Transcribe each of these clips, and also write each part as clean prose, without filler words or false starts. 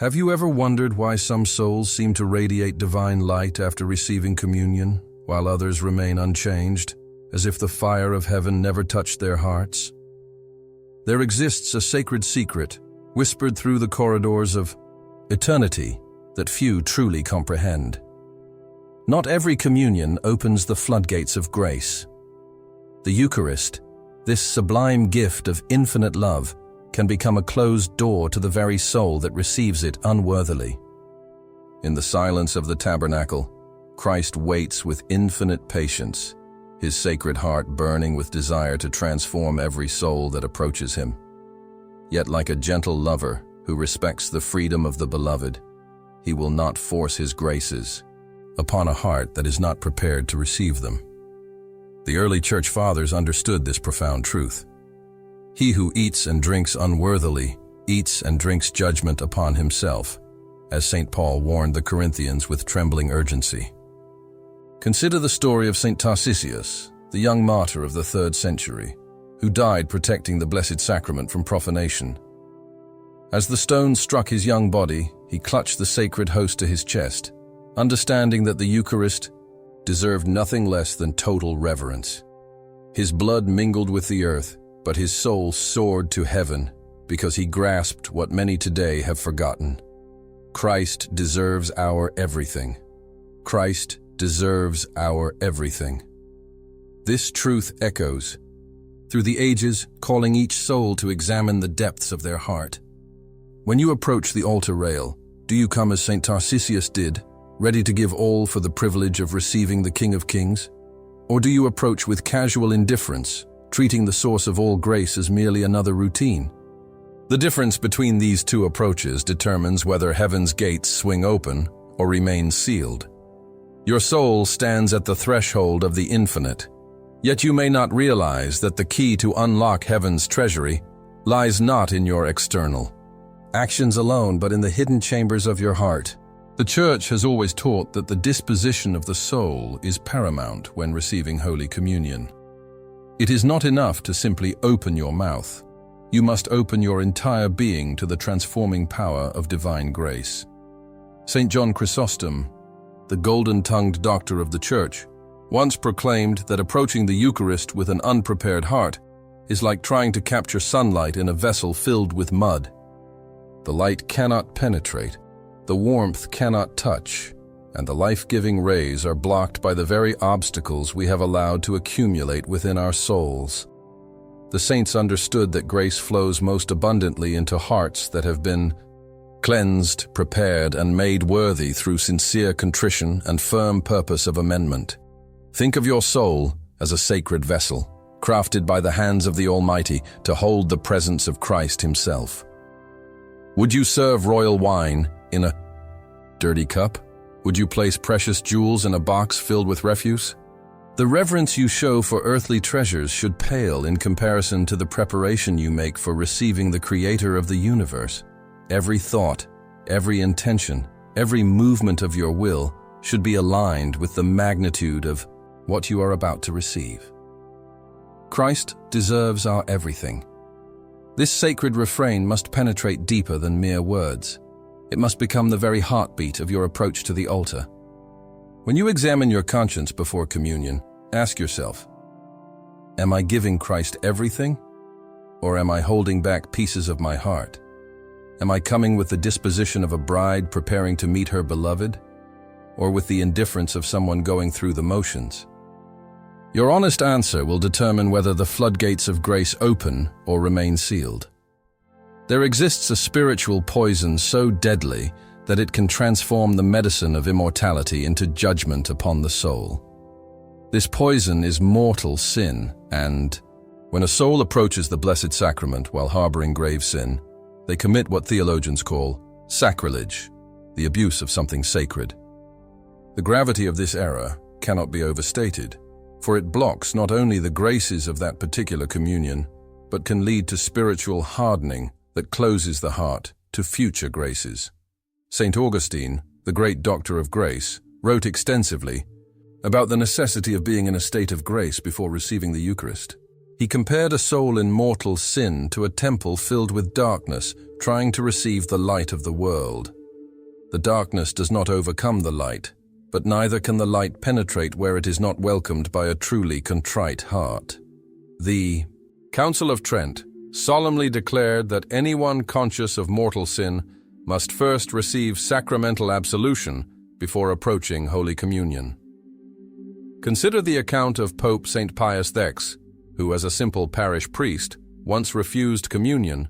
Have you ever wondered why some souls seem to radiate divine light after receiving communion, while others remain unchanged, as if the fire of heaven never touched their hearts? There exists a sacred secret, whispered through the corridors of eternity, that few truly comprehend. Not every communion opens the floodgates of grace. The Eucharist, this sublime gift of infinite love, can become a closed door to the very soul that receives it unworthily. In the silence of the tabernacle, Christ waits with infinite patience, his sacred heart burning with desire to transform every soul that approaches him. Yet like a gentle lover who respects the freedom of the beloved, he will not force his graces upon a heart that is not prepared to receive them. The early church fathers understood this profound truth. He who eats and drinks unworthily eats and drinks judgment upon himself, as St. Paul warned the Corinthians with trembling urgency. Consider the story of St. Tarcisius, the young martyr of the 3rd century, who died protecting the Blessed Sacrament from profanation. As the stone struck his young body, he clutched the sacred host to his chest, understanding that the Eucharist deserved nothing less than total reverence. His blood mingled with the earth, but his soul soared to heaven because he grasped what many today have forgotten. Christ deserves our everything. Christ deserves our everything. This truth echoes through the ages, calling each soul to examine the depths of their heart. When you approach the altar rail, do you come as St. Tarcisius did, ready to give all for the privilege of receiving the King of Kings? Or do you approach with casual indifference, treating the source of all grace as merely another routine? The difference between these two approaches determines whether heaven's gates swing open or remain sealed. Your soul stands at the threshold of the infinite, yet you may not realize that the key to unlock heaven's treasury lies not in your external actions alone, but in the hidden chambers of your heart. The Church has always taught that the disposition of the soul is paramount when receiving Holy Communion. It is not enough to simply open your mouth. You must open your entire being to the transforming power of divine grace. St. John Chrysostom, the golden-tongued doctor of the Church, once proclaimed that approaching the Eucharist with an unprepared heart is like trying to capture sunlight in a vessel filled with mud. The light cannot penetrate, the warmth cannot touch, and the life-giving rays are blocked by the very obstacles we have allowed to accumulate within our souls. The saints understood that grace flows most abundantly into hearts that have been cleansed, prepared, and made worthy through sincere contrition and firm purpose of amendment. Think of your soul as a sacred vessel, crafted by the hands of the Almighty to hold the presence of Christ Himself. Would you serve royal wine in a dirty cup? Would you place precious jewels in a box filled with refuse? The reverence you show for earthly treasures should pale in comparison to the preparation you make for receiving the Creator of the universe. Every thought, every intention, every movement of your will should be aligned with the magnitude of what you are about to receive. Christ deserves our everything. This sacred refrain must penetrate deeper than mere words. It must become the very heartbeat of your approach to the altar. When you examine your conscience before communion, ask yourself, am I giving Christ everything? Or am I holding back pieces of my heart? Am I coming with the disposition of a bride preparing to meet her beloved? Or with the indifference of someone going through the motions? Your honest answer will determine whether the floodgates of grace open or remain sealed. There exists a spiritual poison so deadly that it can transform the medicine of immortality into judgment upon the soul. This poison is mortal sin, and when a soul approaches the Blessed Sacrament while harboring grave sin, they commit what theologians call sacrilege, the abuse of something sacred. The gravity of this error cannot be overstated, for it blocks not only the graces of that particular communion, but can lead to spiritual hardening that closes the heart to future graces. St. Augustine, the great doctor of grace, wrote extensively about the necessity of being in a state of grace before receiving the Eucharist. He compared a soul in mortal sin to a temple filled with darkness, trying to receive the light of the world. The darkness does not overcome the light, but neither can the light penetrate where it is not welcomed by a truly contrite heart. The Council of Trent solemnly declared that anyone conscious of mortal sin must first receive sacramental absolution before approaching Holy Communion. Consider the account of Pope St. Pius X, who as a simple parish priest once refused communion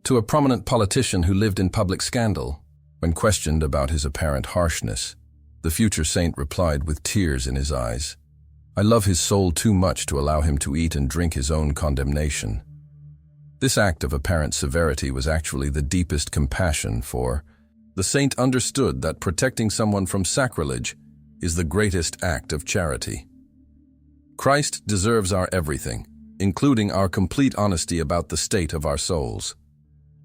to a prominent politician who lived in public scandal. When questioned about his apparent harshness, the future saint replied with tears in his eyes, "I love his soul too much to allow him to eat and drink his own condemnation." This act of apparent severity was actually the deepest compassion, for the saint understood that protecting someone from sacrilege is the greatest act of charity. Christ deserves our everything, including our complete honesty about the state of our souls.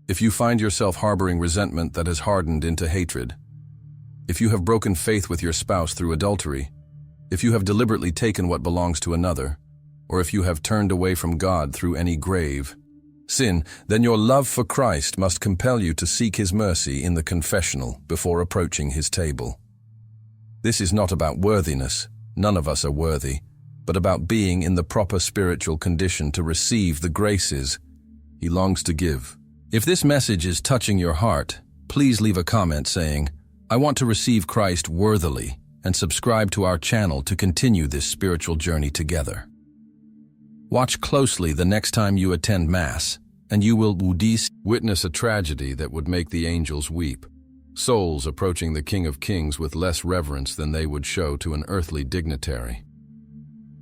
If you find yourself harboring resentment that has hardened into hatred, if you have broken faith with your spouse through adultery, if you have deliberately taken what belongs to another, or if you have turned away from God through any grave sin, then your love for Christ must compel you to seek His mercy in the confessional before approaching His table. This is not about worthiness, none of us are worthy, but about being in the proper spiritual condition to receive the graces He longs to give. If this message is touching your heart, please leave a comment saying, "I want to receive Christ worthily," and subscribe to our channel to continue this spiritual journey together. Watch closely the next time you attend Mass, and you will witness a tragedy that would make the angels weep. Souls approaching the King of Kings with less reverence than they would show to an earthly dignitary.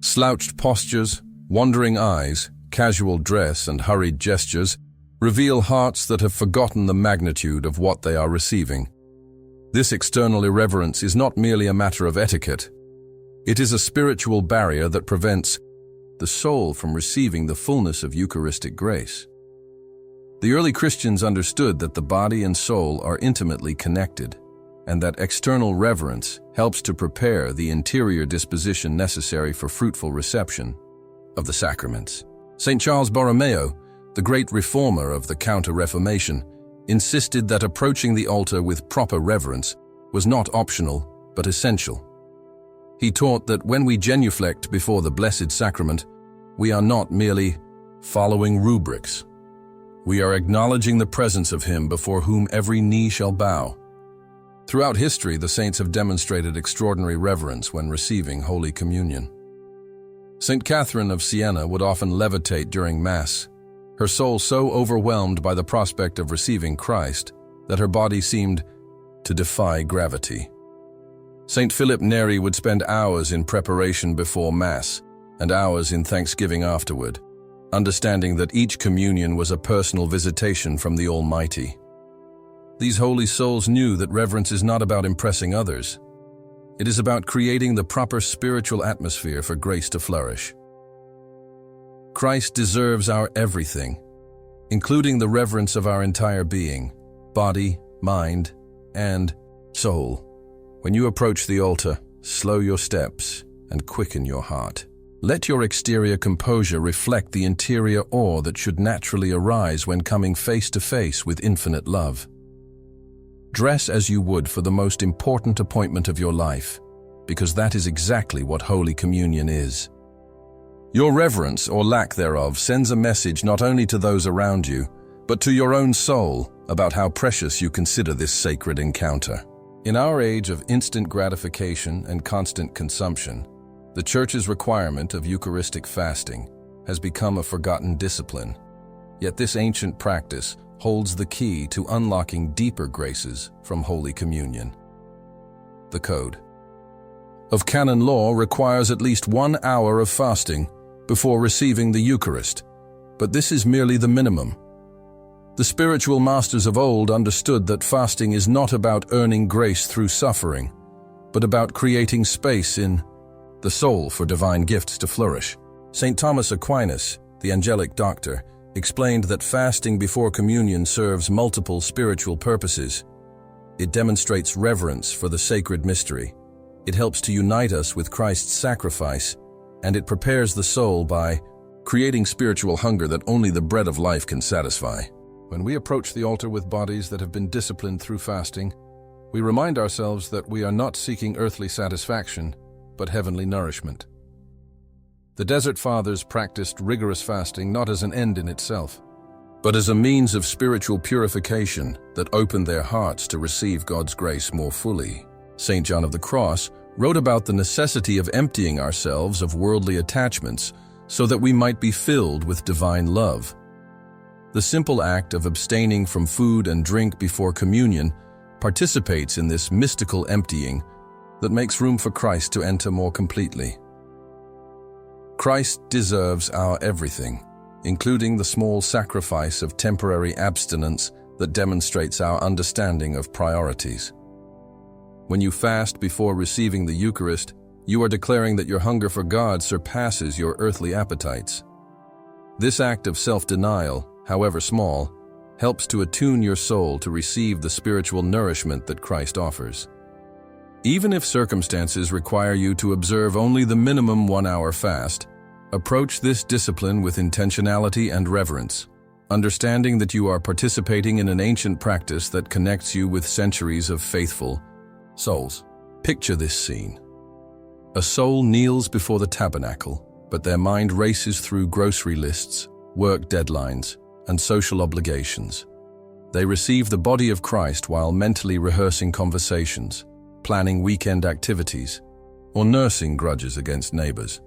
Slouched postures, wandering eyes, casual dress, and hurried gestures reveal hearts that have forgotten the magnitude of what they are receiving. This external irreverence is not merely a matter of etiquette. It is a spiritual barrier that prevents the soul from receiving the fullness of Eucharistic grace. The early Christians understood that the body and soul are intimately connected, and that external reverence helps to prepare the interior disposition necessary for fruitful reception of the sacraments. St. Charles Borromeo, the great reformer of the Counter-Reformation, insisted that approaching the altar with proper reverence was not optional, but essential. He taught that when we genuflect before the Blessed Sacrament, we are not merely following rubrics. We are acknowledging the presence of Him before whom every knee shall bow. Throughout history, the saints have demonstrated extraordinary reverence when receiving Holy Communion. St. Catherine of Siena would often levitate during Mass, her soul so overwhelmed by the prospect of receiving Christ that her body seemed to defy gravity. St. Philip Neri would spend hours in preparation before Mass and hours in thanksgiving afterward, understanding that each communion was a personal visitation from the Almighty. These holy souls knew that reverence is not about impressing others. It is about creating the proper spiritual atmosphere for grace to flourish. Christ deserves our everything, including the reverence of our entire being, body, mind, and soul. When you approach the altar, slow your steps and quicken your heart. Let your exterior composure reflect the interior awe that should naturally arise when coming face to face with infinite love. Dress as you would for the most important appointment of your life, because that is exactly what Holy Communion is. Your reverence or lack thereof sends a message not only to those around you, but to your own soul about how precious you consider this sacred encounter. In our age of instant gratification and constant consumption, the Church's requirement of Eucharistic fasting has become a forgotten discipline. Yet this ancient practice holds the key to unlocking deeper graces from Holy Communion. The Code of Canon Law requires at least 1 hour of fasting before receiving the Eucharist, but this is merely the minimum. The spiritual masters of old understood that fasting is not about earning grace through suffering, but about creating space in the soul for divine gifts to flourish. St. Thomas Aquinas, the angelic doctor, explained that fasting before communion serves multiple spiritual purposes. It demonstrates reverence for the sacred mystery. It helps to unite us with Christ's sacrifice, and it prepares the soul by creating spiritual hunger that only the bread of life can satisfy. When we approach the altar with bodies that have been disciplined through fasting, we remind ourselves that we are not seeking earthly satisfaction, but heavenly nourishment. The Desert Fathers practiced rigorous fasting not as an end in itself, but as a means of spiritual purification that opened their hearts to receive God's grace more fully. St. John of the Cross wrote about the necessity of emptying ourselves of worldly attachments so that we might be filled with divine love. The simple act of abstaining from food and drink before communion participates in this mystical emptying that makes room for Christ to enter more completely. Christ deserves our everything, including the small sacrifice of temporary abstinence that demonstrates our understanding of priorities. When you fast before receiving the Eucharist, you are declaring that your hunger for God surpasses your earthly appetites. This act of self-denial, however small, helps to attune your soul to receive the spiritual nourishment that Christ offers. Even if circumstances require you to observe only the minimum 1-hour fast, approach this discipline with intentionality and reverence, understanding that you are participating in an ancient practice that connects you with centuries of faithful souls. Picture this scene. A soul kneels before the tabernacle, but their mind races through grocery lists, work deadlines, and social obligations. They receive the body of Christ while mentally rehearsing conversations, planning weekend activities, or nursing grudges against neighbors.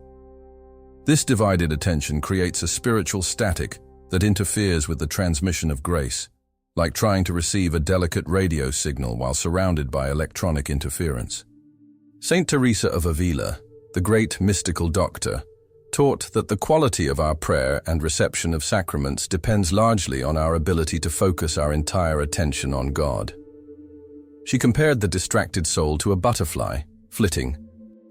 This divided attention creates a spiritual static that interferes with the transmission of grace, like trying to receive a delicate radio signal while surrounded by electronic interference. Saint Teresa of Avila, the great mystical doctor, taught that the quality of our prayer and reception of sacraments depends largely on our ability to focus our entire attention on God. She compared the distracted soul to a butterfly, flitting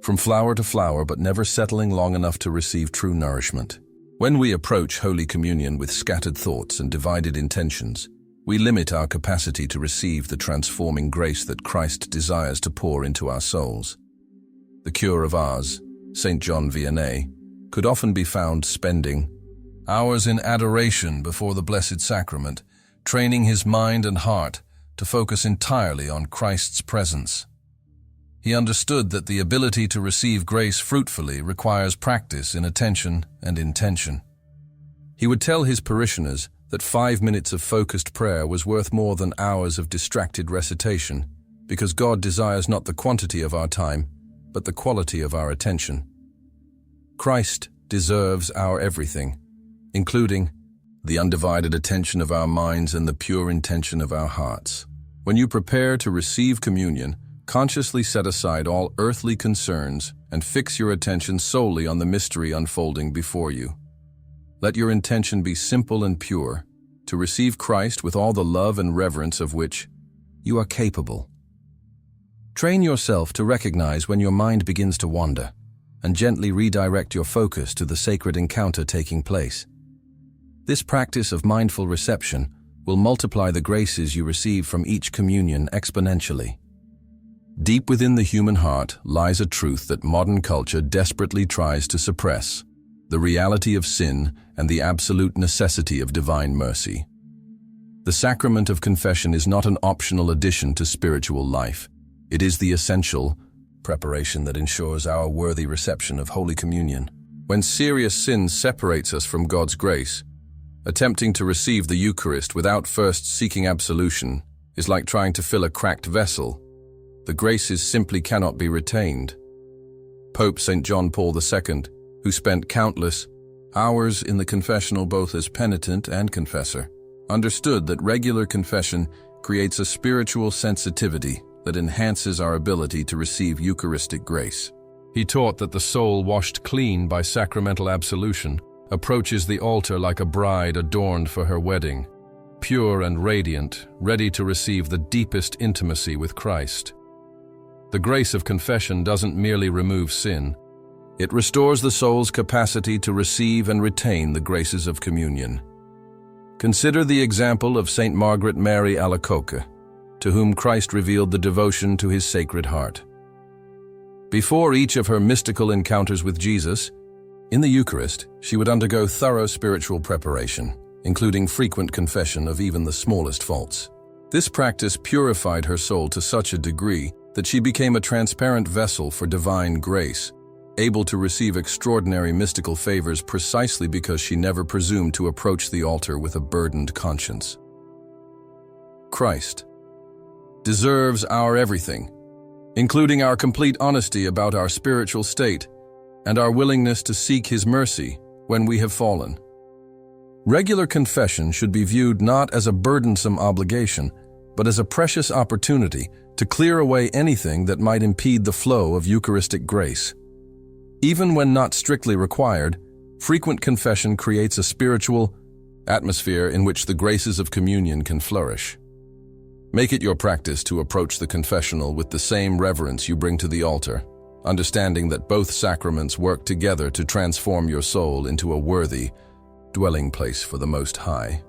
from flower to flower but never settling long enough to receive true nourishment. When we approach Holy Communion with scattered thoughts and divided intentions, we limit our capacity to receive the transforming grace that Christ desires to pour into our souls. The Cure of Ars, St. John Vianney, could often be found spending hours in adoration before the Blessed Sacrament, training his mind and heart to focus entirely on Christ's presence. He understood that the ability to receive grace fruitfully requires practice in attention and intention. He would tell his parishioners that 5 minutes of focused prayer was worth more than hours of distracted recitation, because God desires not the quantity of our time, but the quality of our attention. Christ deserves our everything, including the undivided attention of our minds and the pure intention of our hearts. When you prepare to receive communion, consciously set aside all earthly concerns and fix your attention solely on the mystery unfolding before you. Let your intention be simple and pure, to receive Christ with all the love and reverence of which you are capable. Train yourself to recognize when your mind begins to wander, and gently redirect your focus to the sacred encounter taking place. This practice of mindful reception will multiply the graces you receive from each communion exponentially. Deep within the human heart lies a truth that modern culture desperately tries to suppress: the reality of sin and the absolute necessity of divine mercy. The sacrament of confession is not an optional addition to spiritual life. It is the essential preparation that ensures our worthy reception of Holy Communion. When serious sin separates us from God's grace, attempting to receive the Eucharist without first seeking absolution is like trying to fill a cracked vessel. The graces simply cannot be retained. Pope St. John Paul II, who spent countless hours in the confessional both as penitent and confessor, understood that regular confession creates a spiritual sensitivity that enhances our ability to receive Eucharistic grace. He taught that the soul washed clean by sacramental absolution approaches the altar like a bride adorned for her wedding, pure and radiant, ready to receive the deepest intimacy with Christ. The grace of confession doesn't merely remove sin, it restores the soul's capacity to receive and retain the graces of communion. Consider the example of St. Margaret Mary Alacoque, to whom Christ revealed the devotion to his Sacred Heart. Before each of her mystical encounters with Jesus, In the Eucharist, she would undergo thorough spiritual preparation, including frequent confession of even the smallest faults. This practice purified her soul to such a degree that she became a transparent vessel for divine grace, able to receive extraordinary mystical favors precisely because she never presumed to approach the altar with a burdened conscience. Christ deserves our everything, including our complete honesty about our spiritual state and our willingness to seek His mercy when we have fallen. Regular confession should be viewed not as a burdensome obligation, but as a precious opportunity to clear away anything that might impede the flow of Eucharistic grace. Even when not strictly required, frequent confession creates a spiritual atmosphere in which the graces of communion can flourish. Make it your practice to approach the confessional with the same reverence you bring to the altar, understanding that both sacraments work together to transform your soul into a worthy dwelling place for the Most High.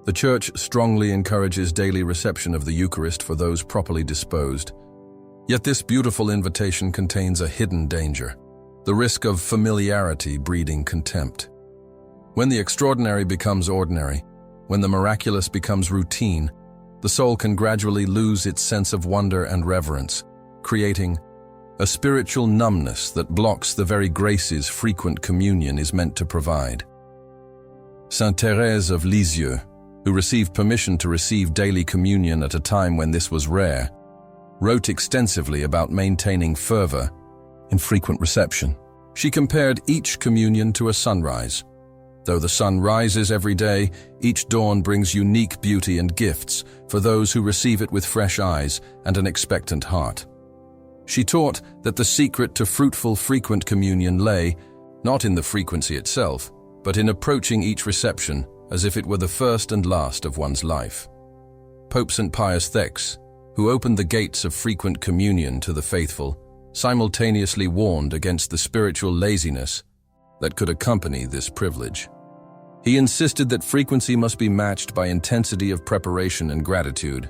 The Church strongly encourages daily reception of the Eucharist for those properly disposed. Yet this beautiful invitation contains a hidden danger, the risk of familiarity breeding contempt. When the extraordinary becomes ordinary, when the miraculous becomes routine, the soul can gradually lose its sense of wonder and reverence, creating a spiritual numbness that blocks the very graces frequent communion is meant to provide. Saint Thérèse of Lisieux, who received permission to receive daily communion at a time when this was rare, wrote extensively about maintaining fervor in frequent reception. She compared each communion to a sunrise. Though the sun rises every day, each dawn brings unique beauty and gifts for those who receive it with fresh eyes and an expectant heart. She taught that the secret to fruitful, frequent communion lay not in the frequency itself, but in approaching each reception as if it were the first and last of one's life. Pope St. Pius X, who opened the gates of frequent communion to the faithful, simultaneously warned against the spiritual laziness that could accompany this privilege. He insisted that frequency must be matched by intensity of preparation and gratitude.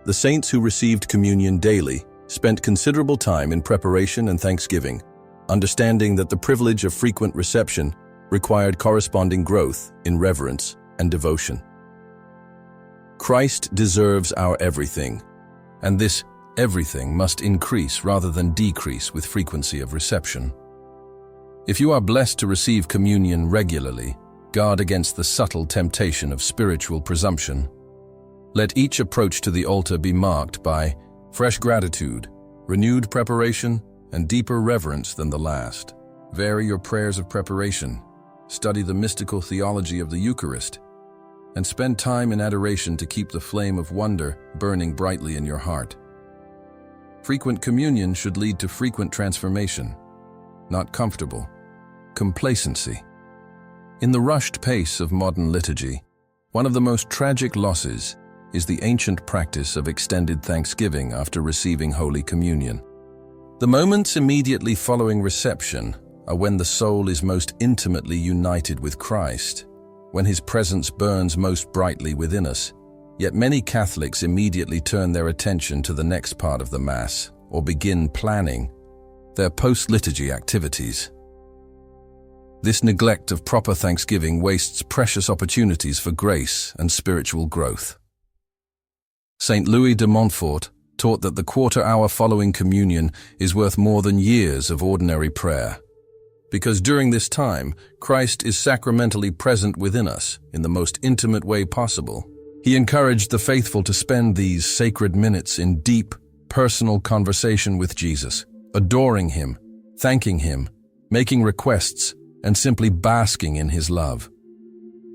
The saints who received communion daily spent considerable time in preparation and thanksgiving, understanding that the privilege of frequent reception required corresponding growth in reverence and devotion. Christ deserves our everything, and this everything must increase rather than decrease with frequency of reception. If you are blessed to receive communion regularly, guard against the subtle temptation of spiritual presumption. Let each approach to the altar be marked by fresh gratitude, renewed preparation, and deeper reverence than the last. Vary your prayers of preparation, study the mystical theology of the Eucharist, and spend time in adoration to keep the flame of wonder burning brightly in your heart. Frequent communion should lead to frequent transformation, not comfortable complacency. In the rushed pace of modern liturgy, one of the most tragic losses is the ancient practice of extended thanksgiving after receiving Holy Communion. The moments immediately following reception are when the soul is most intimately united with Christ, when His presence burns most brightly within us. Yet many Catholics immediately turn their attention to the next part of the Mass or begin planning their post-liturgy activities. This neglect of proper thanksgiving wastes precious opportunities for grace and spiritual growth. Saint Louis de Montfort taught that the quarter hour following communion is worth more than years of ordinary prayer, because during this time, Christ is sacramentally present within us in the most intimate way possible. He encouraged the faithful to spend these sacred minutes in deep, personal conversation with Jesus, adoring Him, thanking Him, making requests, and simply basking in His love.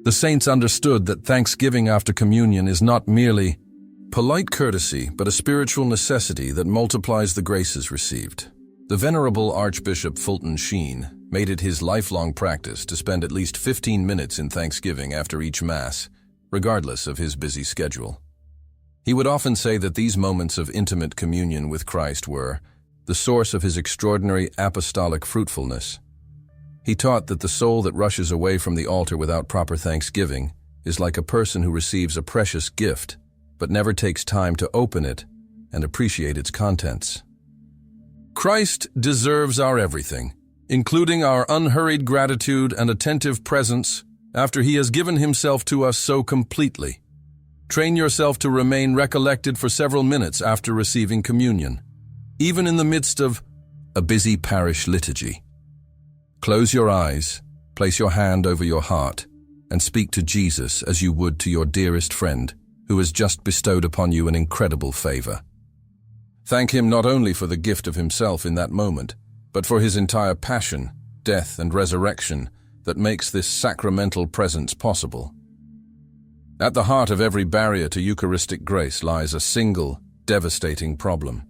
The saints understood that thanksgiving after communion is not merely polite courtesy, but a spiritual necessity that multiplies the graces received. The Venerable Archbishop Fulton Sheen made it his lifelong practice to spend at least 15 minutes in thanksgiving after each Mass, regardless of his busy schedule. He would often say that these moments of intimate communion with Christ were the source of his extraordinary apostolic fruitfulness. He taught that the soul that rushes away from the altar without proper thanksgiving is like a person who receives a precious gift but never takes time to open it and appreciate its contents. Christ deserves our everything, including our unhurried gratitude and attentive presence after He has given Himself to us so completely. Train yourself to remain recollected for several minutes after receiving communion, even in the midst of a busy parish liturgy. Close your eyes, place your hand over your heart, and speak to Jesus as you would to your dearest friend who has just bestowed upon you an incredible favor. Thank Him not only for the gift of Himself in that moment, but for His entire passion, death, and resurrection that makes this sacramental presence possible. At the heart of every barrier to Eucharistic grace lies a single, devastating problem.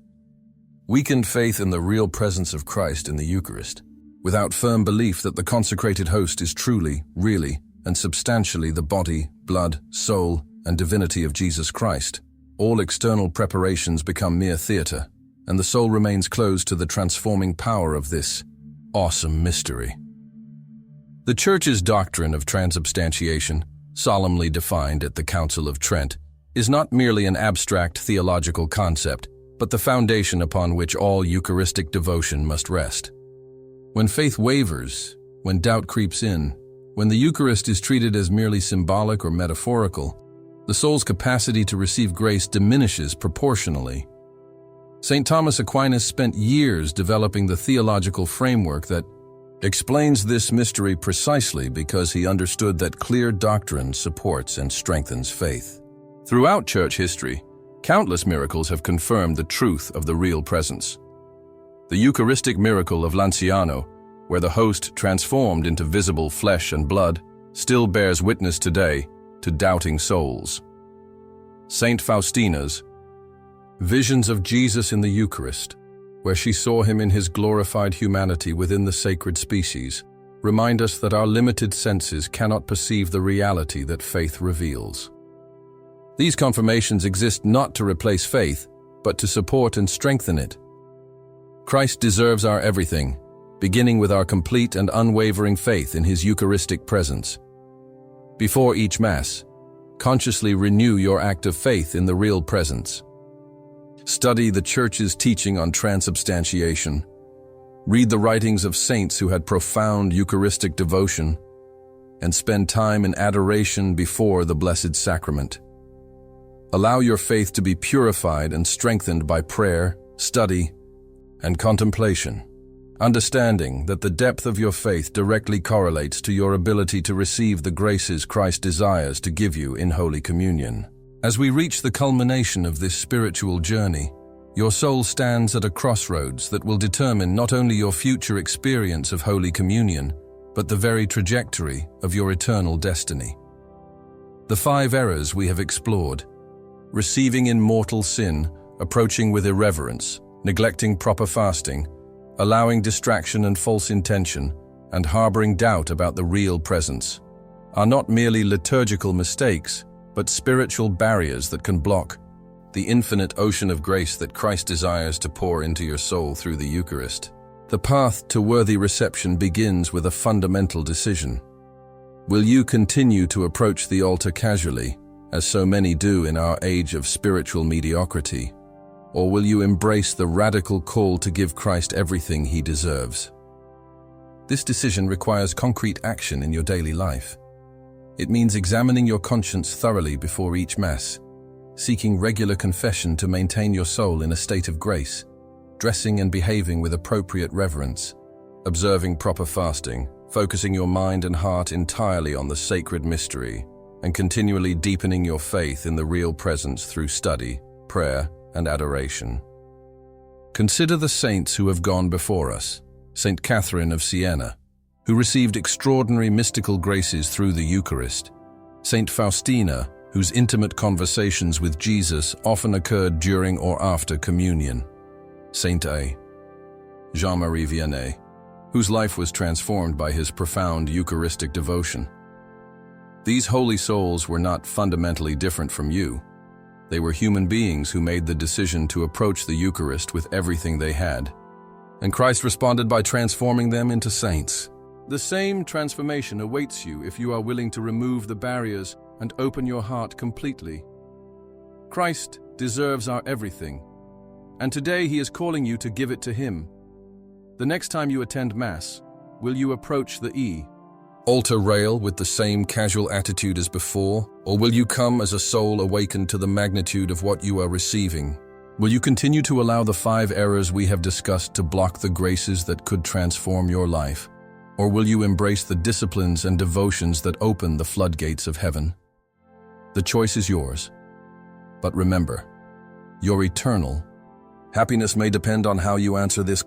Weakened faith in the real presence of Christ in the Eucharist, without firm belief that the consecrated host is truly, really, and substantially the body, blood, soul, and divinity of Jesus Christ, all external preparations become mere theater, and the soul remains closed to the transforming power of this awesome mystery. The Church's doctrine of transubstantiation, solemnly defined at the Council of Trent, is not merely an abstract theological concept, but the foundation upon which all Eucharistic devotion must rest. When faith wavers, when doubt creeps in, when the Eucharist is treated as merely symbolic or metaphorical, the soul's capacity to receive grace diminishes proportionally. St. Thomas Aquinas spent years developing the theological framework that explains this mystery precisely because he understood that clear doctrine supports and strengthens faith. Throughout church history, countless miracles have confirmed the truth of the real presence. The Eucharistic miracle of Lanciano, where the host transformed into visible flesh and blood, still bears witness today to doubting souls. Saint Faustina's visions of Jesus in the Eucharist, where she saw Him in His glorified humanity within the sacred species, remind us that our limited senses cannot perceive the reality that faith reveals. These confirmations exist not to replace faith, but to support and strengthen it. Christ deserves our everything, beginning with our complete and unwavering faith in His Eucharistic presence. Before each Mass, consciously renew your act of faith in the real presence. Study the Church's teaching on transubstantiation. Read the writings of saints who had profound Eucharistic devotion, and spend time in adoration before the Blessed Sacrament. Allow your faith to be purified and strengthened by prayer, study, and contemplation, understanding that the depth of your faith directly correlates to your ability to receive the graces Christ desires to give you in Holy Communion. As we reach the culmination of this spiritual journey, your soul stands at a crossroads that will determine not only your future experience of Holy Communion, but the very trajectory of your eternal destiny. The 5 errors we have explored: receiving in mortal sin, approaching with irreverence, neglecting proper fasting, allowing distraction and false intention, and harboring doubt about the real presence, are not merely liturgical mistakes, but spiritual barriers that can block the infinite ocean of grace that Christ desires to pour into your soul through the Eucharist. The path to worthy reception begins with a fundamental decision. Will you continue to approach the altar casually, as so many do in our age of spiritual mediocrity? Or will you embrace the radical call to give Christ everything He deserves? This decision requires concrete action in your daily life. It means examining your conscience thoroughly before each Mass, seeking regular confession to maintain your soul in a state of grace, dressing and behaving with appropriate reverence, observing proper fasting, focusing your mind and heart entirely on the sacred mystery, and continually deepening your faith in the real presence through study, prayer, and adoration. Consider the saints who have gone before us. Saint Catherine of Siena, who received extraordinary mystical graces through the Eucharist. Saint Faustina, whose intimate conversations with Jesus often occurred during or after communion. Saint Jean-Marie Vianney, whose life was transformed by his profound Eucharistic devotion. These holy souls were not fundamentally different from you. They were human beings who made the decision to approach the Eucharist with everything they had, and Christ responded by transforming them into saints. The same transformation awaits you if you are willing to remove the barriers and open your heart completely. Christ deserves our everything, and today He is calling you to give it to Him. The next time you attend Mass, Will you approach the altar rail with the same casual attitude as before, or will you come as a soul awakened to the magnitude of what you are receiving? Will you continue to allow the 5 errors we have discussed to block the graces that could transform your life? Or will you embrace the disciplines and devotions that open the floodgates of heaven? The choice is yours. But remember, your eternal happiness may depend on how you answer this